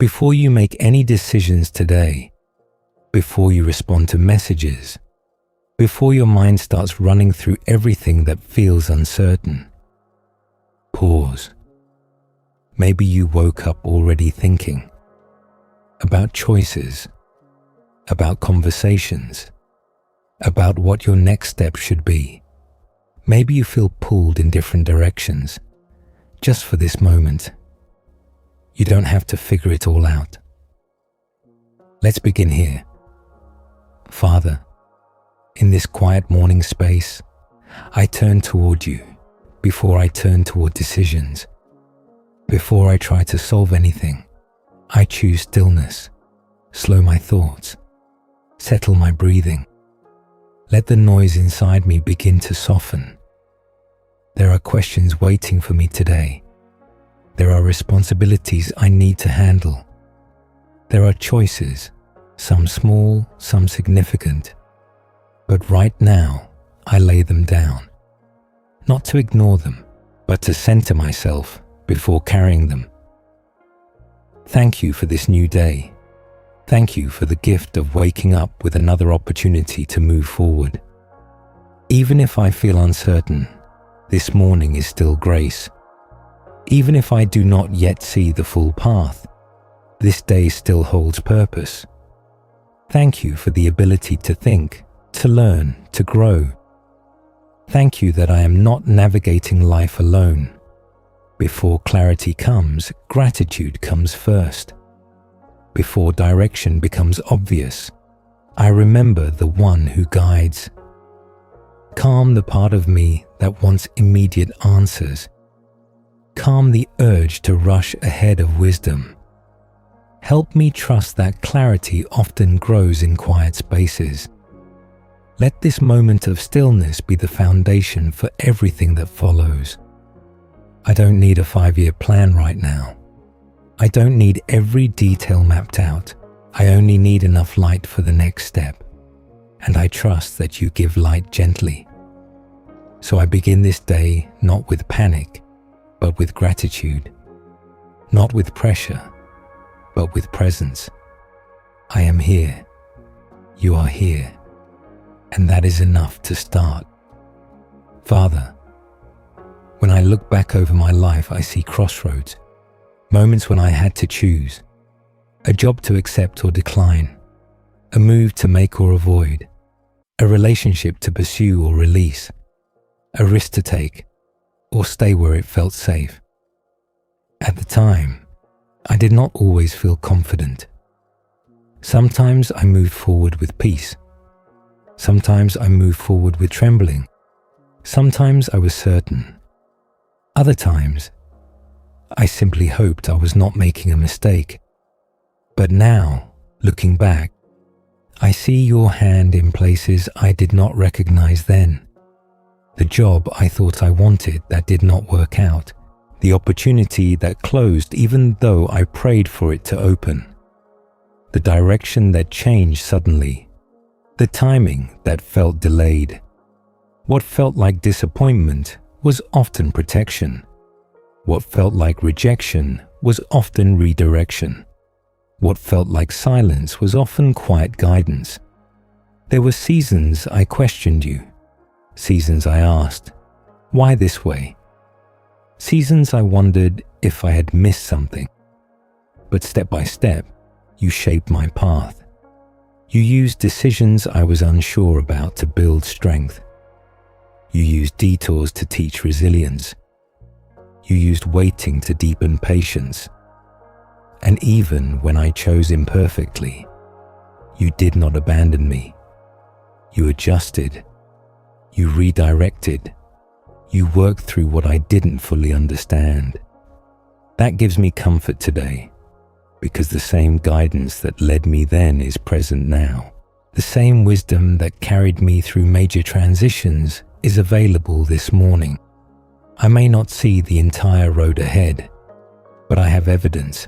Before you make any decisions today, before you respond to messages, before your mind starts running through everything that feels uncertain, pause. Maybe you woke up already thinking about choices, about conversations, about what your next step should be. Maybe you feel pulled in different directions, just for this moment. You don't have to figure it all out. Let's begin here. Father, in this quiet morning space, I turn toward you before I turn toward decisions. Before I try to solve anything, I choose stillness, slow my thoughts, settle my breathing. Let the noise inside me begin to soften. There are questions waiting for me today. There are responsibilities I need to handle. There are choices, some small, some significant. But right now, I lay them down. Not to ignore them, but to center myself before carrying them. Thank you for this new day. Thank you for the gift of waking up with another opportunity to move forward. Even if I feel uncertain, this morning is still grace. Even if I do not yet see the full path, this day still holds purpose. Thank you for the ability to think, to learn, to grow. Thank you that I am not navigating life alone. Before clarity comes, gratitude comes first. Before direction becomes obvious, I remember the one who guides. Calm the part of me that wants immediate answers. Calm the urge to rush ahead of wisdom. Help me trust that clarity often grows in quiet spaces. Let this moment of stillness be the foundation for everything that follows. I don't need a 5-year plan right now. I don't need every detail mapped out. I only need enough light for the next step. And I trust that you give light gently. So I begin this day not with panic, but with gratitude. Not with pressure, but with presence. I am here. You are here. And that is enough to start. Father, when I look back over my life, I see crossroads, moments when I had to choose, a job to accept or decline, a move to make or avoid, a relationship to pursue or release, a risk to take, or stay where it felt safe. At the time, I did not always feel confident. Sometimes I moved forward with peace. Sometimes I moved forward with trembling. Sometimes I was certain. Other times, I simply hoped I was not making a mistake. But now, looking back, I see your hand in places I did not recognize then. The job I thought I wanted that did not work out. The opportunity that closed even though I prayed for it to open. The direction that changed suddenly. The timing that felt delayed. What felt like disappointment was often protection. What felt like rejection was often redirection. What felt like silence was often quiet guidance. There were seasons I questioned you. Seasons I asked, why this way? Seasons I wondered if I had missed something. But step by step, you shaped my path. You used decisions I was unsure about to build strength. You used detours to teach resilience. You used waiting to deepen patience. And even when I chose imperfectly, you did not abandon me. You adjusted. You redirected. You worked through what I didn't fully understand. That gives me comfort today, because the same guidance that led me then is present now. The same wisdom that carried me through major transitions is available this morning. I may not see the entire road ahead, but I have evidence.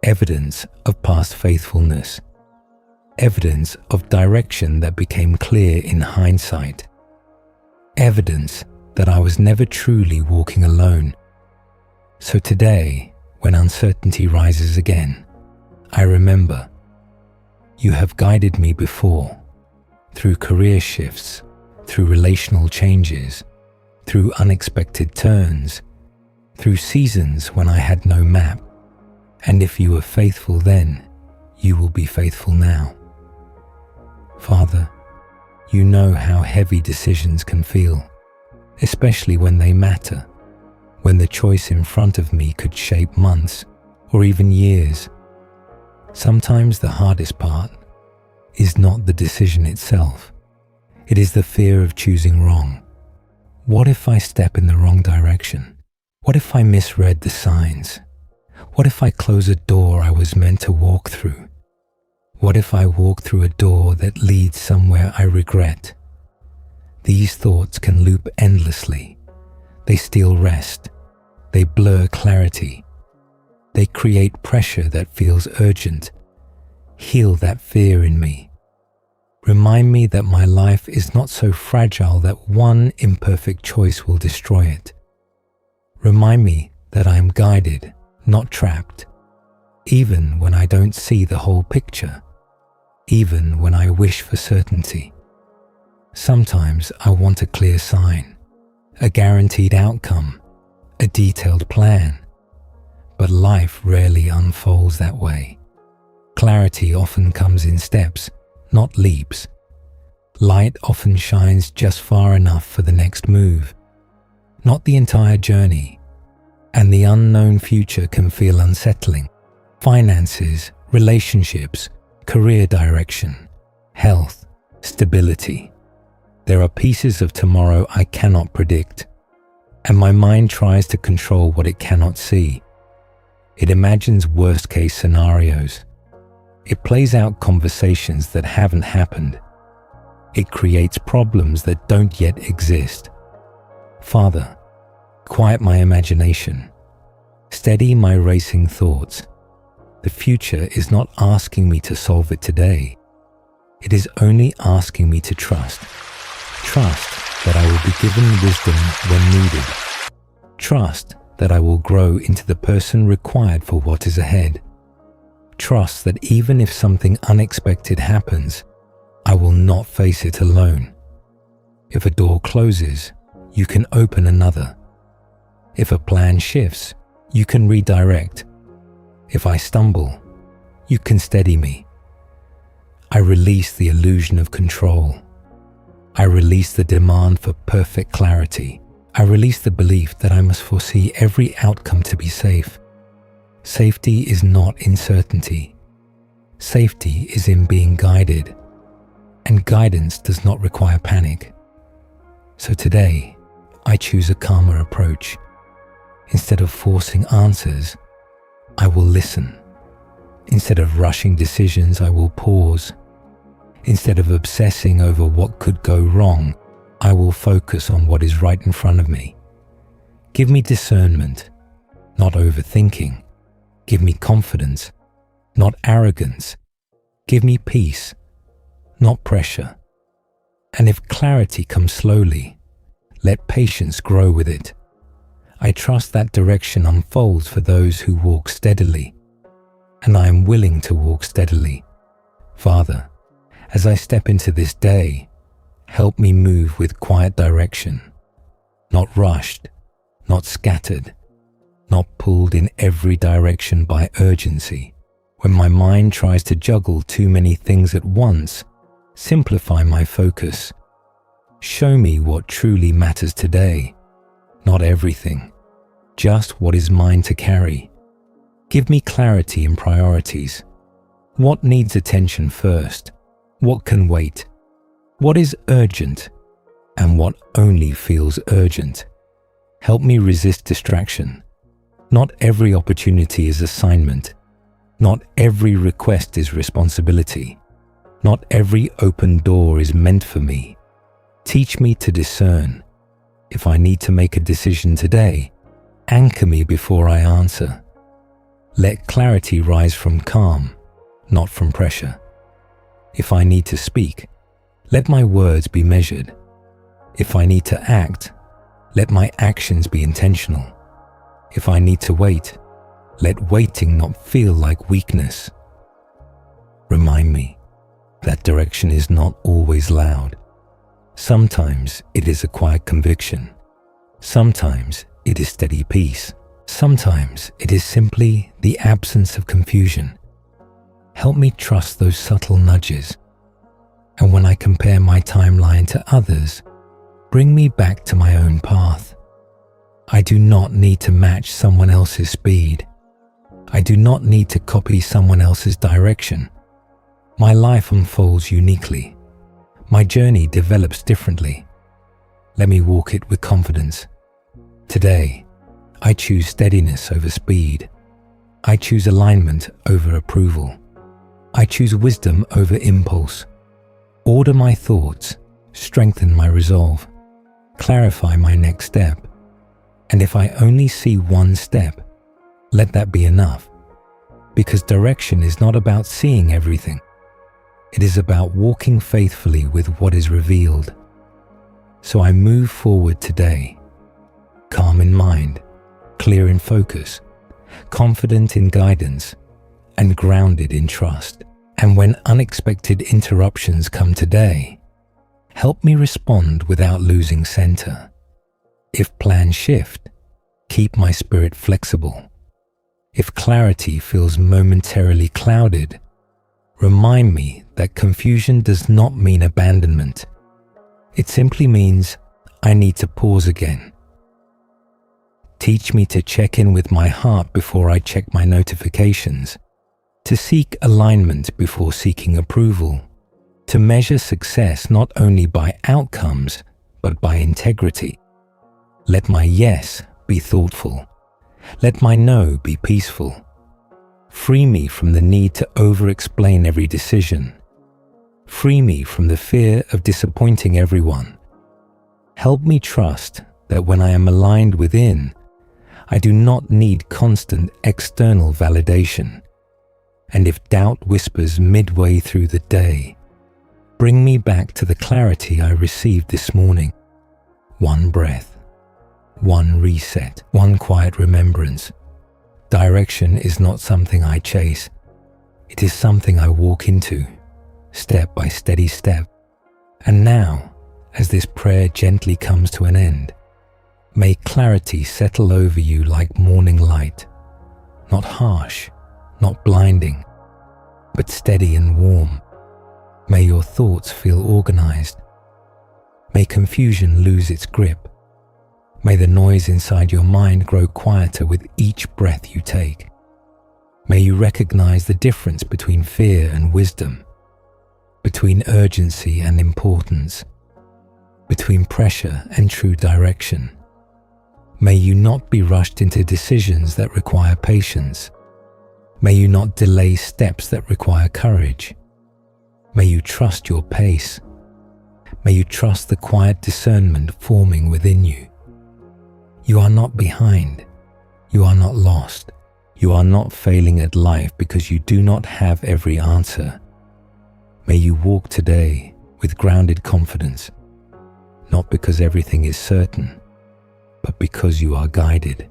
Evidence of past faithfulness. Evidence of direction that became clear in hindsight. Evidence that I was never truly walking alone. So today, when uncertainty rises again, I remember. You have guided me before, through career shifts, through relational changes, through unexpected turns, through seasons when I had no map. And if you were faithful then, you will be faithful now. Father, you know how heavy decisions can feel, especially when they matter, when the choice in front of me could shape months or even years. Sometimes the hardest part is not the decision itself. It is the fear of choosing wrong. What if I step in the wrong direction? What if I misread the signs? What if I close a door I was meant to walk through? What if I walk through a door that leads somewhere I regret? These thoughts can loop endlessly. They steal rest. They blur clarity. They create pressure that feels urgent. Heal that fear in me. Remind me that my life is not so fragile that one imperfect choice will destroy it. Remind me that I am guided, not trapped, even when I don't see the whole picture, even when I wish for certainty. Sometimes I want a clear sign, a guaranteed outcome, a detailed plan, but life rarely unfolds that way. Clarity often comes in steps, not leaps. Light often shines just far enough for the next move, not the entire journey, and the unknown future can feel unsettling. Finances, relationships, career direction, health, stability. There are pieces of tomorrow I cannot predict, and my mind tries to control what it cannot see. It imagines worst-case scenarios. It plays out conversations that haven't happened. It creates problems that don't yet exist. Father, quiet my imagination. Steady my racing thoughts. The future is not asking me to solve it today. It is only asking me to trust. Trust that I will be given wisdom when needed. Trust that I will grow into the person required for what is ahead. Trust that even if something unexpected happens, I will not face it alone. If a door closes, you can open another. If a plan shifts, you can redirect. If I stumble, you can steady me. I release the illusion of control. I release the demand for perfect clarity. I release the belief that I must foresee every outcome to be safe. Safety is not in certainty. Safety is in being guided, and guidance does not require panic. So today, I choose a calmer approach. Instead of forcing answers, I will listen. Instead of rushing decisions, I will pause. Instead of obsessing over what could go wrong, I will focus on what is right in front of me. Give me discernment, not overthinking. Give me confidence, not arrogance. Give me peace, not pressure. And if clarity comes slowly, let patience grow with it. I trust that direction unfolds for those who walk steadily, and I am willing to walk steadily. Father, as I step into this day, help me move with quiet direction, not rushed, not scattered, not pulled in every direction by urgency. When my mind tries to juggle too many things at once, simplify my focus. Show me what truly matters today, not everything, just what is mine to carry. Give me clarity in priorities. What needs attention first? What can wait? What is urgent? And what only feels urgent? Help me resist distraction. Not every opportunity is assignment. Not every request is responsibility. Not every open door is meant for me. Teach me to discern. If I need to make a decision today, anchor me before I answer. Let clarity rise from calm, not from pressure. If I need to speak, let my words be measured. If I need to act, let my actions be intentional. If I need to wait, let waiting not feel like weakness. Remind me that direction is not always loud. Sometimes it is a quiet conviction. Sometimes it is steady peace. Sometimes it is simply the absence of confusion. Help me trust those subtle nudges. And when I compare my timeline to others, bring me back to my own path. I do not need to match someone else's speed. I do not need to copy someone else's direction. My life unfolds uniquely. My journey develops differently. Let me walk it with confidence. Today, I choose steadiness over speed. I choose alignment over approval. I choose wisdom over impulse. Order my thoughts, strengthen my resolve, clarify my next step. And if I only see one step, let that be enough. Because direction is not about seeing everything. It is about walking faithfully with what is revealed. So I move forward today, calm in mind, clear in focus, confident in guidance, and grounded in trust. And when unexpected interruptions come today, help me respond without losing center. If plans shift, keep my spirit flexible. If clarity feels momentarily clouded, remind me that confusion does not mean abandonment. It simply means I need to pause again. Teach me to check in with my heart before I check my notifications, to seek alignment before seeking approval, to measure success not only by outcomes, but by integrity. Let my yes be thoughtful. Let my no be peaceful. Free me from the need to over-explain every decision. Free me from the fear of disappointing everyone. Help me trust that when I am aligned within, I do not need constant external validation. And if doubt whispers midway through the day, bring me back to the clarity I received this morning. One breath, one reset, one quiet remembrance. Direction is not something I chase. It is something I walk into, step by steady step. And now, as this prayer gently comes to an end, may clarity settle over you like morning light, not harsh, not blinding, but steady and warm. May your thoughts feel organized. May confusion lose its grip. May the noise inside your mind grow quieter with each breath you take. May you recognize the difference between fear and wisdom, between urgency and importance, between pressure and true direction. May you not be rushed into decisions that require patience. May you not delay steps that require courage. May you trust your pace. May you trust the quiet discernment forming within you. You are not behind. You are not lost. You are not failing at life because you do not have every answer. May you walk today with grounded confidence, not because everything is certain, but because you are guided.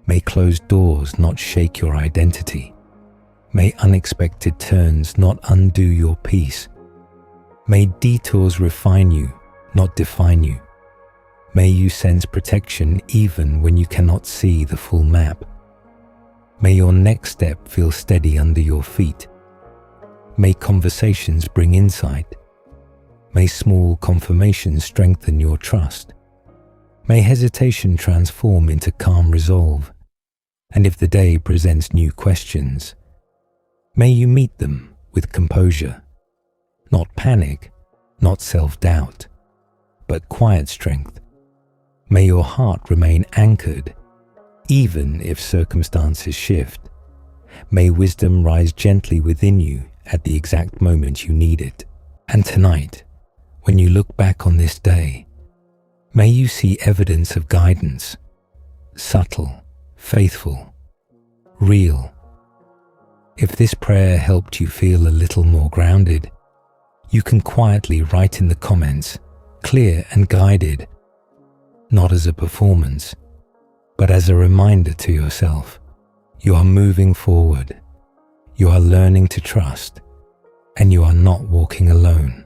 May closed doors not shake your identity. May unexpected turns not undo your peace. May detours refine you, not define you. May you sense protection even when you cannot see the full map. May your next step feel steady under your feet. May conversations bring insight. May small confirmations strengthen your trust. May hesitation transform into calm resolve. And if the day presents new questions, may you meet them with composure. Not panic, not self-doubt, but quiet strength. May your heart remain anchored, even if circumstances shift. May wisdom rise gently within you at the exact moment you need it. And tonight, when you look back on this day, may you see evidence of guidance, subtle, faithful, real. If this prayer helped you feel a little more grounded, you can quietly write in the comments, clear and guided, not as a performance, but as a reminder to yourself. You are moving forward. You are learning to trust, and you are not walking alone.